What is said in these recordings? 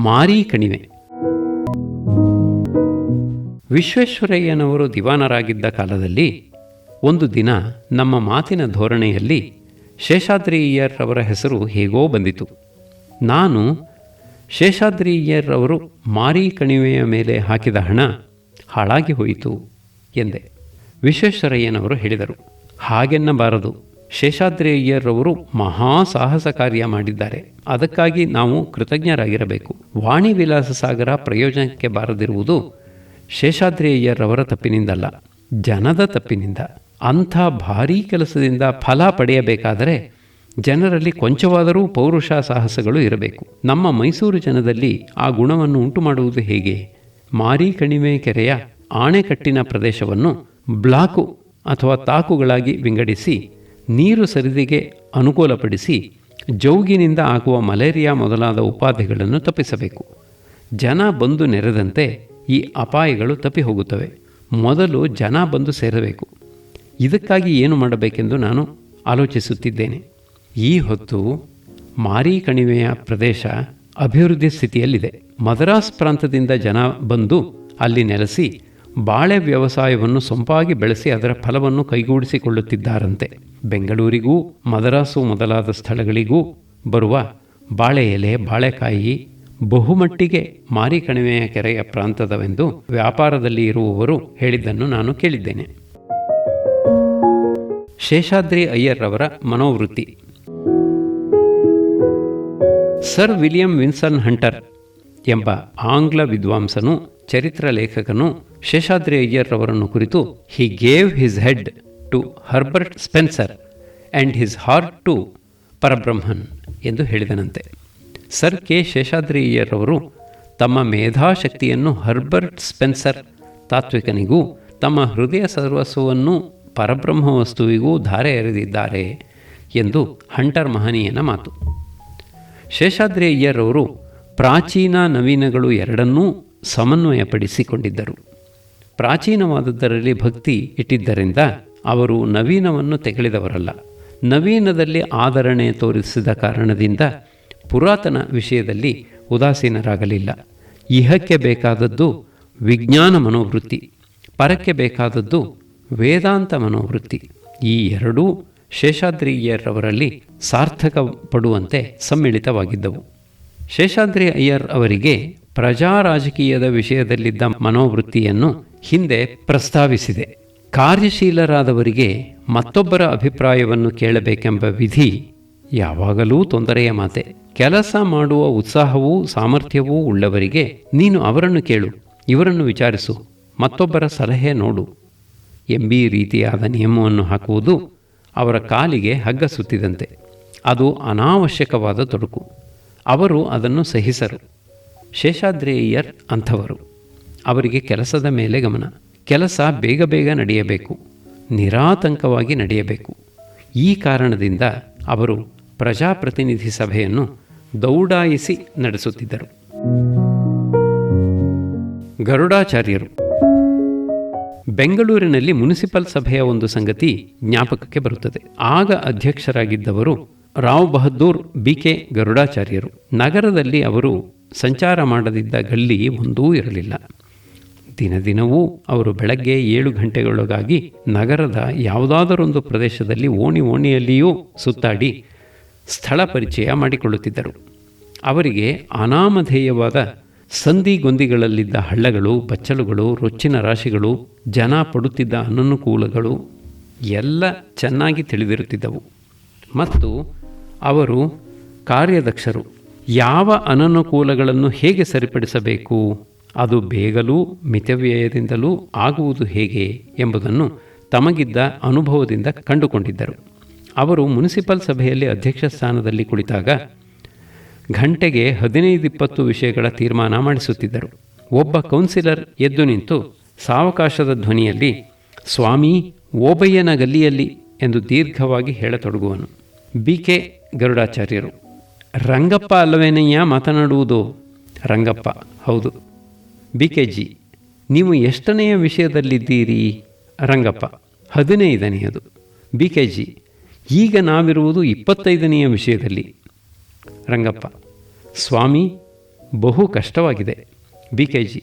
ಮಾರಿ ಕಣಿವೆ. ವಿಶ್ವೇಶ್ವರಯ್ಯನವರು ದಿವಾನರಾಗಿದ್ದ ಕಾಲದಲ್ಲಿ ಒಂದು ದಿನ ನಮ್ಮ ಮಾತಿನ ಧೋರಣೆಯಲ್ಲಿ ಶೇಷಾದ್ರಿಯ್ಯರ್ ಅವರ ಹೆಸರು ಹೇಗೋ ಬಂದಿತು. ನಾನು ಶೇಷಾದ್ರಿಯ್ಯರ್ ಅವರು ಮಾರಿ ಕಣಿವೆಯ ಮೇಲೆ ಹಾಕಿದ ಹಣ ಹಾಳಾಗಿ ಹೋಯಿತು ಎಂದೆ. ವಿಶ್ವೇಶ್ವರಯ್ಯನವರು ಹೇಳಿದರು, ಹಾಗೆನ್ನಬಾರದು. ಶೇಷಾದ್ರಿಯ್ಯರ್ ಅವರು ಮಹಾ ಸಾಹಸ ಕಾರ್ಯ ಮಾಡಿದ್ದಾರೆ. ಅದಕ್ಕಾಗಿ ನಾವು ಕೃತಜ್ಞರಾಗಿರಬೇಕು. ವಾಣಿ ವಿಲಾಸ ಸಾಗರ ಪ್ರಯೋಜನಕ್ಕೆ ಬಾರದಿರುವುದು ಶೇಷಾದ್ರಿಯ್ಯರ್ ಅವರ ತಪ್ಪಿನಿಂದಲ್ಲ, ಜನದ ತಪ್ಪಿನಿಂದ. ಅಂಥ ಭಾರೀ ಕೆಲಸದಿಂದ ಫಲ ಪಡೆಯಬೇಕಾದರೆ ಜನರಲ್ಲಿ ಕೊಂಚವಾದರೂ ಪೌರುಷ ಸಾಹಸಗಳು ಇರಬೇಕು. ನಮ್ಮ ಮೈಸೂರು ಜನದಲ್ಲಿ ಆ ಗುಣವನ್ನು ಉಂಟು ಮಾಡುವುದು ಹೇಗೆ? ಮಾರಿ ಕಣಿವೆ ಕೆರೆಯ ಆಣೆಕಟ್ಟಿನ ಪ್ರದೇಶವನ್ನು ಬ್ಲಾಕು ಅಥವಾ ತಾಕುಗಳಾಗಿ ವಿಂಗಡಿಸಿ ನೀರು ಸರಿದಿಗೆ ಅನುಕೂಲಪಡಿಸಿ ಜೌಗಿನಿಂದ ಆಗುವ ಮಲೇರಿಯಾ ಮೊದಲಾದ ಉಪಾಧಿಗಳನ್ನು ತಪ್ಪಿಸಬೇಕು. ಜನ ಬಂದು ನೆರೆದಂತೆ ಈ ಅಪಾಯಗಳು ತಪ್ಪಿ ಹೋಗುತ್ತವೆ. ಮೊದಲು ಜನ ಬಂದು ಸೇರಬೇಕು. ಇದಕ್ಕಾಗಿ ಏನು ಮಾಡಬೇಕೆಂದು ನಾನು ಆಲೋಚಿಸುತ್ತಿದ್ದೇನೆ. ಈ ಹೊತ್ತು ಮಾರಿ ಕಣಿವೆಯ ಪ್ರದೇಶ ಅಭಿವೃದ್ಧಿ ಸ್ಥಿತಿಯಲ್ಲಿದೆ. ಮದ್ರಾಸ್ ಪ್ರಾಂತದಿಂದ ಜನ ಬಂದು ಅಲ್ಲಿ ನೆಲೆಸಿ ಬಾಳೆ ವ್ಯವಸಾಯವನ್ನು ಸೊಂಪಾಗಿ ಬೆಳೆಸಿ ಅದರ ಫಲವನ್ನು ಕೈಗೂಡಿಸಿಕೊಳ್ಳುತ್ತಿದ್ದಾರಂತೆ. ಬೆಂಗಳೂರಿಗೂ ಮದ್ರಾಸು ಮೊದಲಾದ ಸ್ಥಳಗಳಿಗೂ ಬರುವ ಬಾಳೆ ಎಲೆ, ಬಾಳೆಕಾಯಿ ಬಹುಮಟ್ಟಿಗೆ ಮಾರಿ ಕಣಿವೆಯ ಕೆರೆಯ ಪ್ರಾಂತದವೆಂದು ವ್ಯಾಪಾರದಲ್ಲಿ ಇರುವವರು ಹೇಳಿದ್ದನ್ನು ನಾನು ಕೇಳಿದ್ದೇನೆ. ಶೇಷಾದ್ರಿ ಅಯ್ಯರ್ ಅವರ ಮನೋವೃತ್ತಿ. ಸರ್ ವಿಲಿಯಂ ವಿನ್ಸನ್ ಹಂಟರ್ ಎಂಬ ಆಂಗ್ಲ ವಿದ್ವಾಂಸನು, ಚರಿತ್ರ ಲೇಖಕನು ಶೇಷಾದ್ರಿ ಅಯ್ಯರ್ ಅವರನ್ನು ಕುರಿತು he gave his head to Herbert Spencer and his heart to Parabrahman ಎಂದು ಹೇಳಿದನಂತೆ. ಸರ್ ಕೆ ಶೇಷಾದ್ರಿ ಅಯ್ಯರ್ ಅವರು ತಮ್ಮ ಮೇಧಾಶಕ್ತಿಯನ್ನು ಹರ್ಬರ್ಟ್ ಸ್ಪೆನ್ಸರ್ ತಾತ್ವಿಕನಿಗೂ ತಮ್ಮ ಹೃದಯ ಸರ್ವಸ್ವವನ್ನು ಪರಬ್ರಹ್ಮ ವಸ್ತುವಿಗೂ ಧಾರೆ ಎರೆದಿದ್ದಾರೆ ಎಂದು ಹಂಟರ್ ಮಹನೀಯನ ಮಾತು. ಶೇಷಾದ್ರಿ ಅಯ್ಯರ್ ಅವರು ಪ್ರಾಚೀನ ನವೀನಗಳು ಎರಡನ್ನೂ ಸಮನ್ವಯಪಡಿಸಿಕೊಂಡಿದ್ದರು. ಪ್ರಾಚೀನವಾದದ್ದರಲ್ಲಿ ಭಕ್ತಿ ಇಟ್ಟಿದ್ದರಿಂದ ಅವರು ನವೀನವನ್ನು ತೆಗೆಳಿದವರಲ್ಲ. ನವೀನದಲ್ಲಿ ಆದರಣೆ ತೋರಿಸಿದ ಕಾರಣದಿಂದ ಪುರಾತನ ವಿಷಯದಲ್ಲಿ ಉದಾಸೀನರಾಗಲಿಲ್ಲ. ಇಹಕ್ಕೆ ಬೇಕಾದದ್ದು ವಿಜ್ಞಾನ ಮನೋವೃತ್ತಿ, ಪರಕ್ಕೆ ಬೇಕಾದದ್ದು ವೇದಾಂತ ಮನೋವೃತ್ತಿ. ಈ ಎರಡೂ ಶೇಷಾದ್ರಿಯ್ಯರ್ ಅವರಲ್ಲಿ ಸಾರ್ಥಕ ಪಡುವಂತೆ ಸಮ್ಮಿಳಿತವಾಗಿದ್ದವು. ಶೇಷಾದ್ರಿ ಅಯ್ಯರ್ ಅವರಿಗೆ ಪ್ರಜಾ ರಾಜಕೀಯದ ವಿಷಯದಲ್ಲಿದ್ದ ಮನೋವೃತ್ತಿಯನ್ನು ಹಿಂದೆ ಪ್ರಸ್ತಾವಿಸಿದೆ. ಕಾರ್ಯಶೀಲರಾದವರಿಗೆ ಮತ್ತೊಬ್ಬರ ಅಭಿಪ್ರಾಯವನ್ನು ಕೇಳಬೇಕೆಂಬ ವಿಧಿ ಯಾವಾಗಲೂ ತೊಂದರೆಯ ಮಾತೆ. ಕೆಲಸ ಮಾಡುವ ಉತ್ಸಾಹವೂ ಸಾಮರ್ಥ್ಯವೂ ಉಳ್ಳವರಿಗೆ ನೀನು ಅವರನ್ನು ಕೇಳು, ಇವರನ್ನು ವಿಚಾರಿಸು, ಮತ್ತೊಬ್ಬರ ಸಲಹೆ ನೋಡು ಎಂಬೀ ರೀತಿಯಾದ ನಿಯಮವನ್ನು ಹಾಕುವುದು ಅವರ ಕಾಲಿಗೆ ಹಗ್ಗ ಸುತ್ತಿದಂತೆ. ಅದು ಅನಾವಶ್ಯಕವಾದ ತೊಡಕು. ಅವರು ಅದನ್ನು ಸಹಿಸರು. ಶೇಷಾದ್ರಿ ಅಯ್ಯರ್ ಅಂಥವರು. ಅವರಿಗೆ ಕೆಲಸದ ಮೇಲೆ ಗಮನ. ಕೆಲಸ ಬೇಗ ಬೇಗ ನಡೆಯಬೇಕು, ನಿರಾತಂಕವಾಗಿ ನಡೆಯಬೇಕು. ಈ ಕಾರಣದಿಂದ ಅವರು ಪ್ರಜಾಪ್ರತಿನಿಧಿ ಸಭೆಯನ್ನು ದೌಡಾಯಿಸಿ ನಡೆಸುತ್ತಿದ್ದರು. ಗರುಡಾಚಾರ್ಯರು. ಬೆಂಗಳೂರಿನಲ್ಲಿ ಮುನಿಸಿಪಲ್ ಸಭೆಯ ಒಂದು ಸಂಗತಿ ಜ್ಞಾಪಕಕ್ಕೆ ಬರುತ್ತದೆ. ಆಗ ಅಧ್ಯಕ್ಷರಾಗಿದ್ದವರು ರಾವ್ ಬಹದ್ದೂರ್ ಬಿಕೆ ಗರುಡಾಚಾರ್ಯರು. ನಗರದಲ್ಲಿ ಅವರು ಸಂಚಾರ ಮಾಡದಿದ್ದ ಗಲ್ಲಿ ಒಂದೂ ಇರಲಿಲ್ಲ. ದಿನದಿನವೂ ಅವರು ಬೆಳಗ್ಗೆ 7 ಗಂಟೆಗಳೊಳಗಾಗಿ ನಗರದ ಯಾವುದಾದರೊಂದು ಪ್ರದೇಶದಲ್ಲಿ ಓಣಿಯಲ್ಲಿಯೂ ಸುತ್ತಾಡಿ ಸ್ಥಳ ಪರಿಚಯ ಮಾಡಿಕೊಳ್ಳುತ್ತಿದ್ದರು. ಅವರಿಗೆ ಅನಾಮಧೇಯವಾದ ಸಂದಿಗೊಂದಿಗಳಲ್ಲಿದ್ದ ಹಳ್ಳಗಳು, ಬಚ್ಚಲುಗಳು, ರೊಚ್ಚಿನ ರಾಶಿಗಳು, ಜನ ಪಡುತ್ತಿದ್ದ ಅನನುಕೂಲಗಳು ಎಲ್ಲ ಚೆನ್ನಾಗಿ ತಿಳಿದಿರುತ್ತಿದ್ದವು. ಮತ್ತು ಅವರು ಕಾರ್ಯದಕ್ಷರು. ಯಾವ ಅನನುಕೂಲಗಳನ್ನು ಹೇಗೆ ಸರಿಪಡಿಸಬೇಕು, ಅದು ಬೇಗಲೂ ಮಿತವ್ಯಯದಿಂದಲೂ ಆಗುವುದು ಹೇಗೆ ಎಂಬುದನ್ನು ತಮಗಿದ್ದ ಅನುಭವದಿಂದ ಕಂಡುಕೊಂಡಿದ್ದರು. ಅವರು ಮುನಿಸಿಪಲ್ ಸಭೆಯಲ್ಲಿ ಅಧ್ಯಕ್ಷ ಸ್ಥಾನದಲ್ಲಿ ಕುಳಿತಾಗ ಗಂಟೆಗೆ 15-20 ವಿಷಯಗಳ ತೀರ್ಮಾನ ಮಾಡಿಸುತ್ತಿದ್ದರು. ಒಬ್ಬ ಕೌನ್ಸಿಲರ್ ಎದ್ದು ನಿಂತು ಸಾವಕಾಶದ ಧ್ವನಿಯಲ್ಲಿ ಸ್ವಾಮಿ ಓಬಯ್ಯನ ಗಲ್ಲಿಯಲ್ಲಿ ಎಂದು ದೀರ್ಘವಾಗಿ ಹೇಳತೊಡಗುವನು. ಬಿಕೆ ಗರುಡಾಚಾರ್ಯರು. ರಂಗಪ್ಪ ಅಲ್ಲವೇನಯ್ಯ ಮಾತನಾಡುವುದು? ರಂಗಪ್ಪ: ಹೌದು. ಬಿಕೆಜಿ: ನೀವು ಎಷ್ಟನೆಯ ವಿಷಯದಲ್ಲಿದ್ದೀರಿ? ರಂಗಪ್ಪ: 15ನೆಯದು. ಬಿಕೆಜಿ: ಈಗ ನಾವಿರುವುದು 25ನೆಯ ವಿಷಯದಲ್ಲಿ. ರಂಗಪ್ಪ: ಸ್ವಾಮಿ, ಬಹು ಕಷ್ಟವಾಗಿದೆ. BKG: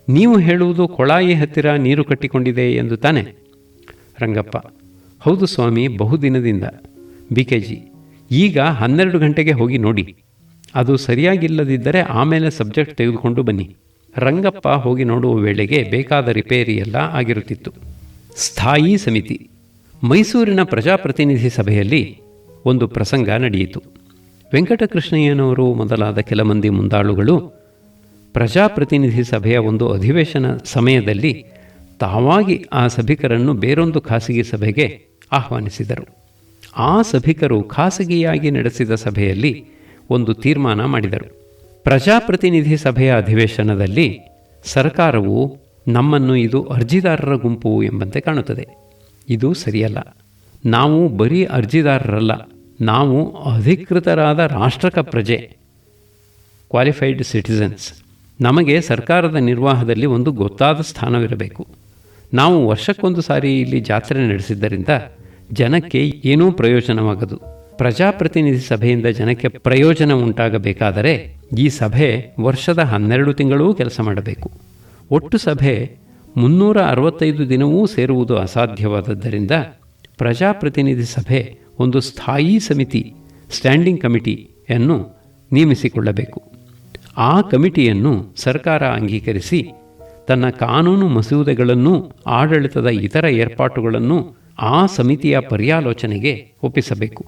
ನೀವು ಹೇಳುವುದು ಕೊಳಾಯಿ ಹತ್ತಿರ ನೀರು ಕಟ್ಟಿಕೊಂಡಿದೆ ಎಂದು ತಾನೆ? ರಂಗಪ್ಪ: ಹೌದು ಸ್ವಾಮಿ, ಬಹುದಿನದಿಂದ. BKG: ಈಗ 12 ಗಂಟೆಗೆ ಹೋಗಿ ನೋಡಿ. ಅದು ಸರಿಯಾಗಿಲ್ಲದಿದ್ದರೆ ಆಮೇಲೆ ಸಬ್ಜೆಕ್ಟ್ ತೆಗೆದುಕೊಂಡು ಬನ್ನಿ. ರಂಗಪ್ಪ ಹೋಗಿ ನೋಡುವ ವೇಳೆಗೆ ಬೇಕಾದ ರಿಪೇರಿಯೆಲ್ಲ ಆಗಿರುತ್ತಿತ್ತು. ಸ್ಥಾಯಿ ಸಮಿತಿ. ಮೈಸೂರಿನ ಪ್ರಜಾಪ್ರತಿನಿಧಿ ಸಭೆಯಲ್ಲಿ ಒಂದು ಪ್ರಸಂಗ ನಡೆಯಿತು. ವೆಂಕಟಕೃಷ್ಣಯ್ಯನವರು ಮೊದಲಾದ ಕೆಲ ಮಂದಿ ಮುಂದಾಳುಗಳು ಪ್ರಜಾಪ್ರತಿನಿಧಿ ಸಭೆಯ ಒಂದು ಅಧಿವೇಶನ ಸಮಯದಲ್ಲಿ ತಾವಾಗಿ ಆ ಸಭಿಕರನ್ನು ಬೇರೊಂದು ಖಾಸಗಿ ಸಭೆಗೆ ಆಹ್ವಾನಿಸಿದರು. ಆ ಸಭಿಕರು ಖಾಸಗಿಯಾಗಿ ನಡೆಸಿದ ಸಭೆಯಲ್ಲಿ ಒಂದು ತೀರ್ಮಾನ ಮಾಡಿದರು. ಪ್ರಜಾಪ್ರತಿನಿಧಿ ಸಭೆಯ ಅಧಿವೇಶನದಲ್ಲಿ ಸರ್ಕಾರವು ನಮ್ಮನ್ನು ಇದು ಅರ್ಜಿದಾರರ ಗುಂಪು ಎಂಬಂತೆ ಕಾಣುತ್ತದೆ. ಇದು ಸರಿಯಲ್ಲ. ನಾವು ಬರೀ ಅರ್ಜಿದಾರರಲ್ಲ, ನಾವು ಅಧಿಕೃತರಾದ ರಾಷ್ಟ್ರಕ ಪ್ರಜೆ, ಕ್ವಾಲಿಫೈಡ್ ಸಿಟಿಸನ್ಸ್. ನಮಗೆ ಸರ್ಕಾರದ ನಿರ್ವಾಹದಲ್ಲಿ ಒಂದು ಗೊತ್ತಾದ ಸ್ಥಾನವಿರಬೇಕು. ನಾವು ವರ್ಷಕ್ಕೊಂದು ಸಾರಿ ಇಲ್ಲಿ ಜಾತ್ರೆ ನಡೆಸಿದ್ದರಿಂದ ಜನಕ್ಕೆ ಏನೂ ಪ್ರಯೋಜನವಾಗದು. ಪ್ರಜಾಪ್ರತಿನಿಧಿ ಸಭೆಯಿಂದ ಜನಕ್ಕೆ ಪ್ರಯೋಜನ ಉಂಟಾಗಬೇಕಾದರೆ ಈ ಸಭೆ ವರ್ಷದ 12 ತಿಂಗಳೂ ಕೆಲಸ ಮಾಡಬೇಕು. ಒಟ್ಟು ಸಭೆ 365 ದಿನವೂ ಸೇರುವುದು ಅಸಾಧ್ಯವಾದದ್ದರಿಂದ ಪ್ರಜಾಪ್ರತಿನಿಧಿ ಸಭೆ ಒಂದು ಸ್ಥಾಯಿ ಸಮಿತಿ, ಸ್ಟ್ಯಾಂಡಿಂಗ್ ಕಮಿಟಿಯನ್ನು ನೇಮಿಸಿಕೊಳ್ಳಬೇಕು. ಆ ಕಮಿಟಿಯನ್ನು ಸರ್ಕಾರ ಅಂಗೀಕರಿಸಿ ತನ್ನ ಕಾನೂನು ಮಸೂದೆಗಳನ್ನು, ಆಡಳಿತದ ಇತರ ಏರ್ಪಾಟುಗಳನ್ನು ಆ ಸಮಿತಿಯ ಪರ್ಯಾಲೋಚನೆಗೆ ಒಪ್ಪಿಸಬೇಕು.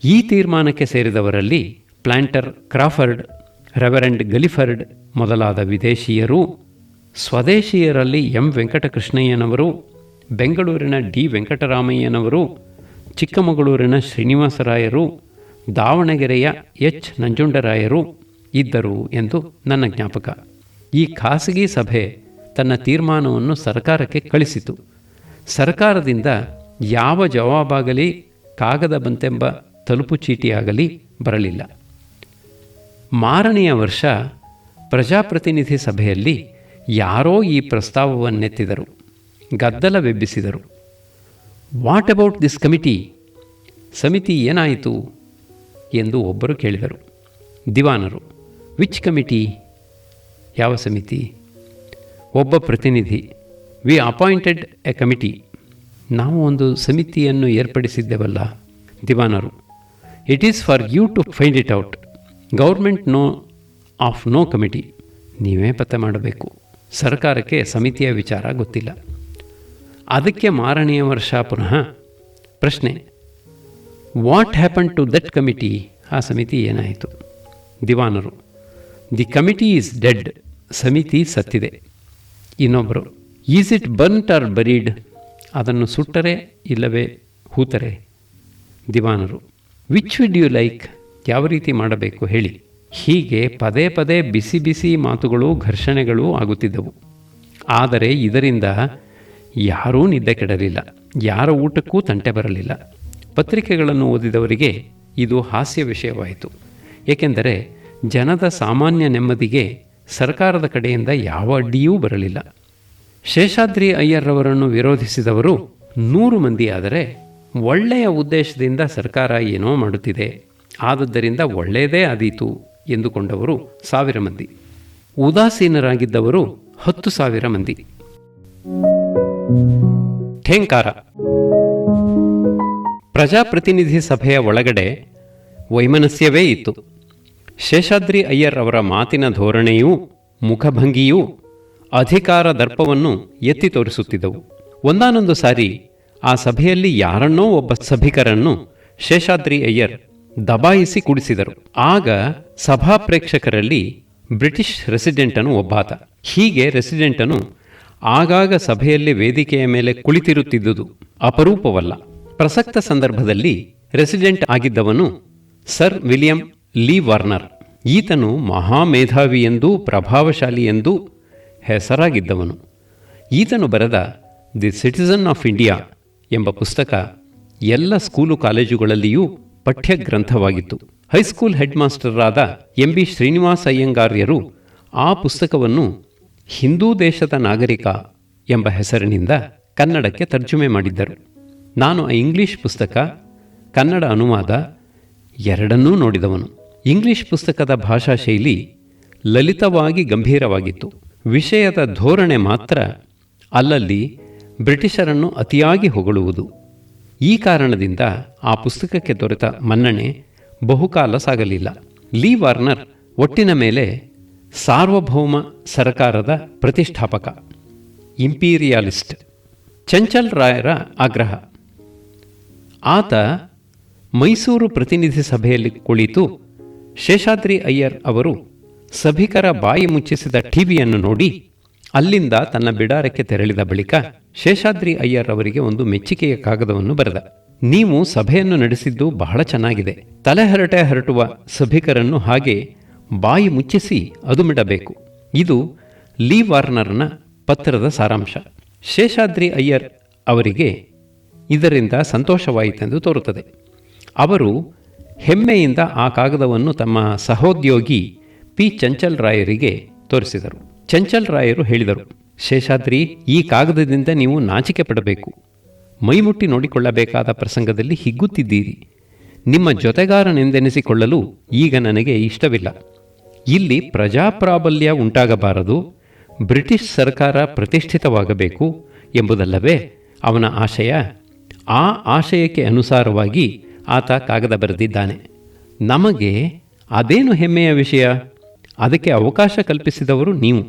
ಈ ತೀರ್ಮಾನಕ್ಕೆ ಸೇರಿದವರಲ್ಲಿ ಪ್ಲಾಂಟರ್ ಕ್ರಾಫರ್ಡ್, ರೆವರೆಂಡ್ ಗಲಿಫರ್ಡ್ ಮೊದಲಾದ ವಿದೇಶೀಯರು, ಸ್ವದೇಶೀಯರಲ್ಲಿ ಎಂ ವೆಂಕಟಕೃಷ್ಣಯ್ಯನವರು, ಬೆಂಗಳೂರಿನ ಡಿ ವೆಂಕಟರಾಮಯ್ಯನವರು, ಚಿಕ್ಕಮಗಳೂರಿನ ಶ್ರೀನಿವಾಸರಾಯರು, ದಾವಣಗೆರೆಯ ಎಚ್ ನಂಜುಂಡರಾಯರು ಇದ್ದರು ಎಂದು ನನ್ನ ಜ್ಞಾಪಕ. ಈ ಖಾಸಗಿ ಸಭೆ ತನ್ನ ತೀರ್ಮಾನವನ್ನು ಸರ್ಕಾರಕ್ಕೆ ಕಳಿಸಿತು. ಸರ್ಕಾರದಿಂದ ಯಾವ ಜವಾಬಾಗಲಿ, ಕಾಗದ ಬಂತೆಂಬ ತಲುಪು ಚೀಟಿಯಾಗಲಿ ಬರಲಿಲ್ಲ. ಮಾರನೆಯ ವರ್ಷ ಪ್ರಜಾಪ್ರತಿನಿಧಿ ಸಭೆಯಲ್ಲಿ ಯಾರೋ ಈ ಪ್ರಸ್ತಾವವನ್ನೆತ್ತಿದರು, ಗದ್ದಲವೆಬ್ಬಿಸಿದರು. What about this committee? ಸಮಿತಿ ಏನಾಯಿತು ಎಂದು ಒಬ್ಬರು ಕೇಳಿದರು. ದಿವಾನರು: ವಿಚ್ ಕಮಿಟಿ? ಯಾವ ಸಮಿತಿ? ಒಬ್ಬ ಪ್ರತಿನಿಧಿ: ವಿ ಅಪಾಯಿಂಟೆಡ್ ಎ ಕಮಿಟಿ. ನಾವು ಒಂದು ಸಮಿತಿಯನ್ನು ಏರ್ಪಡಿಸಿದ್ದೆವಲ್ಲ. ದಿವಾನರು: it is for you to find it out. Government know of no committee. ನೀವೇ ಪತ್ತೆ ಮಾಡಬೇಕು. ಸರ್ಕಾರಕ್ಕೆ ಸಮಿತಿಯ ವಿಚಾರ ಗೊತ್ತಿಲ್ಲ. ಅದಕ್ಕೆ ಮಾರನೆಯ ವರ್ಷ ಪುನಃ ಪ್ರಶ್ನೆ: what happen to that committee? ಆ ಸಮಿತಿ ಏನಾಯಿತು? ದಿವಾನರು: ದಿ ಕಮಿಟಿ ಈಸ್ ಡೆಡ್. ಸಮಿತಿ ಸತ್ತಿದೆ. ಇನ್ನೊಬ್ಬರು: is it burnt or buried? ಅದನ್ನು ಸುಟ್ಟರೆ ಇಲ್ಲವೇ ಹೂತರೆ? ದಿವಾನರು: ವಿಚ್ ವುಡ್ ಯು ಲೈಕ್? ಯಾವ ರೀತಿ ಮಾಡಬೇಕು ಹೇಳಿ. ಹೀಗೆ ಪದೇ ಪದೇ ಬಿಸಿ ಬಿಸಿ ಮಾತುಗಳು, ಘರ್ಷಣೆಗಳು ಆಗುತ್ತಿದ್ದವು. ಆದರೆ ಇದರಿಂದ ಯಾರೂ ನಿದ್ದೆ ಕೆಡಲಿಲ್ಲ, ಯಾರ ಊಟಕ್ಕೂ ತಂಟೆ ಬರಲಿಲ್ಲ. ಪತ್ರಿಕೆಗಳನ್ನು ಓದಿದವರಿಗೆ ಇದು ಹಾಸ್ಯ ವಿಷಯವಾಯಿತು. ಏಕೆಂದರೆ ಜನದ ಸಾಮಾನ್ಯ ನೆಮ್ಮದಿಗೆ ಸರ್ಕಾರದ ಕಡೆಯಿಂದ ಯಾವ ಅಡ್ಡಿಯೂ ಬರಲಿಲ್ಲ. ಶೇಷಾದ್ರಿ ಅಯ್ಯರ್ರವರನ್ನು ವಿರೋಧಿಸಿದವರು 100 ಮಂದಿಯಾದರೆ ಒಳ್ಳೆಯ ಉದ್ದೇಶದಿಂದ ಸರ್ಕಾರ ಏನೋ ಮಾಡುತ್ತಿದೆ, ಆದದ್ದರಿಂದ ಒಳ್ಳೆಯದೇ ಆದೀತು ಎಂದುಕೊಂಡವರು 1000 ಮಂದಿ. ಉದಾಸೀನರಾಗಿದ್ದವರು 10,000 ಮಂದಿ. ಠೇಂಕಾರ. ಪ್ರಜಾಪ್ರತಿನಿಧಿ ಸಭೆಯ ಒಳಗಡೆ ವೈಮನಸ್ಯವೇ ಇತ್ತು. ಶೇಷಾದ್ರಿ ಅಯ್ಯರ್ ಅವರ ಮಾತಿನ ಧೋರಣೆಯೂ ಮುಖಭಂಗಿಯೂ ಅಧಿಕಾರ ದರ್ಪವನ್ನು ಎತ್ತಿ ತೋರಿಸುತ್ತಿದ್ದವು. ಒಂದಾನೊಂದು ಸಾರಿ ಆ ಸಭೆಯಲ್ಲಿ ಯಾರನ್ನೋ ಒಬ್ಬ ಸಭಿಕರನ್ನು ಶೇಷಾದ್ರಿ ಅಯ್ಯರ್ ದಬಾಯಿಸಿ ಕುಡಿಸಿದರು. ಆಗ ಸಭಾ ಪ್ರೇಕ್ಷಕರಲ್ಲಿ ಬ್ರಿಟಿಷ್ ರೆಸಿಡೆಂಟನು ಒಬ್ಬಾತ. ಹೀಗೆ ರೆಸಿಡೆಂಟನು ಆಗಾಗ ಸಭೆಯಲ್ಲಿ ವೇದಿಕೆಯ ಮೇಲೆ ಕುಳಿತಿರುತ್ತಿದ್ದುದು ಅಪರೂಪವಲ್ಲ. ಪ್ರಸಕ್ತ ಸಂದರ್ಭದಲ್ಲಿ ರೆಸಿಡೆಂಟ್ ಆಗಿದ್ದವನು ಸರ್ ವಿಲಿಯಂ ಲೀ ವಾರ್ನರ್. ಈತನು ಮಹಾಮೇಧಾವಿ ಎಂದೂ ಪ್ರಭಾವಶಾಲಿ ಎಂದೂ ಹೆಸರಾಗಿದ್ದವನು. ಈತನು ಬರೆದ ದಿ ಸಿಟಿಸನ್ ಆಫ್ ಇಂಡಿಯಾ ಎಂಬ ಪುಸ್ತಕ ಎಲ್ಲ ಸ್ಕೂಲು ಕಾಲೇಜುಗಳಲ್ಲಿಯೂ ಪಠ್ಯ ಗ್ರಂಥವಾಗಿತ್ತು. ಹೈಸ್ಕೂಲ್ ಹೆಡ್ ಮಾಸ್ಟರಾದ MB ಶ್ರೀನಿವಾಸ ಅಯ್ಯಂಗಾರ್ಯರು ಆ ಪುಸ್ತಕವನ್ನು ಹಿಂದೂ ದೇಶದ ನಾಗರಿಕ ಎಂಬ ಹೆಸರಿನಿಂದ ಕನ್ನಡಕ್ಕೆ ತರ್ಜುಮೆ ಮಾಡಿದ್ದರು. ನಾನು ಆ ಇಂಗ್ಲಿಷ್ ಪುಸ್ತಕ, ಕನ್ನಡ ಅನುವಾದ ಎರಡನ್ನೂ ನೋಡಿದವನು. ಇಂಗ್ಲಿಷ್ ಪುಸ್ತಕದ ಭಾಷಾ ಶೈಲಿ ಲಲಿತವಾಗಿ ಗಂಭೀರವಾಗಿತ್ತು. ವಿಷಯದ ಧೋರಣೆ ಮಾತ್ರ ಅಲ್ಲಲ್ಲಿ ಬ್ರಿಟಿಷರನ್ನು ಅತಿಯಾಗಿ ಹೊಗಳುವುದು. ಈ ಕಾರಣದಿಂದ ಆ ಪುಸ್ತಕಕ್ಕೆ ದೊರೆತ ಮನ್ನಣೆ ಬಹುಕಾಲ ಸಾಗಲಿಲ್ಲ. ಲೀ ವಾರ್ನರ್ ಒಟ್ಟಿನ ಮೇಲೆ ಸಾರ್ವಭೌಮ ಸರಕಾರದ ಪ್ರತಿಷ್ಠಾಪಕ, ಇಂಪೀರಿಯಾಲಿಸ್ಟ್. ಚಂಚಲ್ ರಾಯರ ಆಗ್ರಹ. ಆತ ಮೈಸೂರು ಪ್ರತಿನಿಧಿ ಸಭೆಯಲ್ಲಿ ಕುಳಿತು ಶೇಷಾದ್ರಿ ಅಯ್ಯರ್ ಅವರು ಸಭಿಕರ ಬಾಯಿ ಮುಚ್ಚಿಸಿದ ಟಿವಿಯನ್ನು ನೋಡಿ ಅಲ್ಲಿಂದ ತನ್ನ ಬಿಡಾರಕ್ಕೆ ತೆರಳಿದ ಬಳಿಕ ಶೇಷಾದ್ರಿ ಅಯ್ಯರ್ ಅವರಿಗೆ ಒಂದು ಮೆಚ್ಚುಗೆಯ ಕಾಗದವನ್ನು ಬರೆದ. ನೀವು ಸಭೆಯನ್ನು ನಡೆಸಿದ್ದು ಬಹಳ ಚೆನ್ನಾಗಿದೆ. ತಲೆಹರಟೆ ಹರಟುವ ಸಭಿಕರನ್ನು ಹಾಗೆ ಬಾಯಿ ಮುಚ್ಚಿಸಿ ಅದುಮಿಡಬೇಕು. ಇದು ಲೀ ವಾರ್ನರ್ನ ಪತ್ರದ ಸಾರಾಂಶ. ಶೇಷಾದ್ರಿ ಅಯ್ಯರ್ ಅವರಿಗೆ ಇದರಿಂದ ಸಂತೋಷವಾಯಿತೆಂದು ತೋರುತ್ತದೆ. ಅವರು ಹೆಮ್ಮೆಯಿಂದ ಆ ಕಾಗದವನ್ನು ತಮ್ಮ ಸಹೋದ್ಯೋಗಿ ಪಿ ಚಂಚಲ್ ರಾಯರಿಗೆ ತೋರಿಸಿದರು. ಚಂಚಲ್ ರಾಯರು ಹೇಳಿದರು, ಶೇಷಾದ್ರಿ, ಈ ಕಾಗದದಿಂದ ನೀವು ನಾಚಿಕೆ ಪಡಬೇಕು. ಮೈಮುಟ್ಟಿ ನೋಡಿಕೊಳ್ಳಬೇಕಾದ ಪ್ರಸಂಗದಲ್ಲಿ ಹಿಗ್ಗುತ್ತಿದ್ದೀರಿ. ನಿಮ್ಮ ಜೊತೆಗಾರನೆಂದೆನಿಸಿಕೊಳ್ಳಲು ಈಗ ನನಗೆ ಇಷ್ಟವಿಲ್ಲ. ಇಲ್ಲಿ ಪ್ರಜಾಪ್ರಾಬಲ್ಯ ಉಂಟಾಗಬಾರದು, ಬ್ರಿಟಿಷ್ ಸರ್ಕಾರ ಪ್ರತಿಷ್ಠಿತವಾಗಬೇಕು ಎಂಬುದಲ್ಲವೇ ಅವನ ಆಶಯ. ಆ ಆಶಯಕ್ಕೆ ಅನುಸಾರವಾಗಿ ಆತ ಕಾಗದ ಬರೆದಿದ್ದಾನೆ. ನಮಗೆ ಅದೇನು ಹೆಮ್ಮೆಯ ವಿಷಯ? ಅದಕ್ಕೆ ಅವಕಾಶ ಕಲ್ಪಿಸಿದವರು ನೀವು.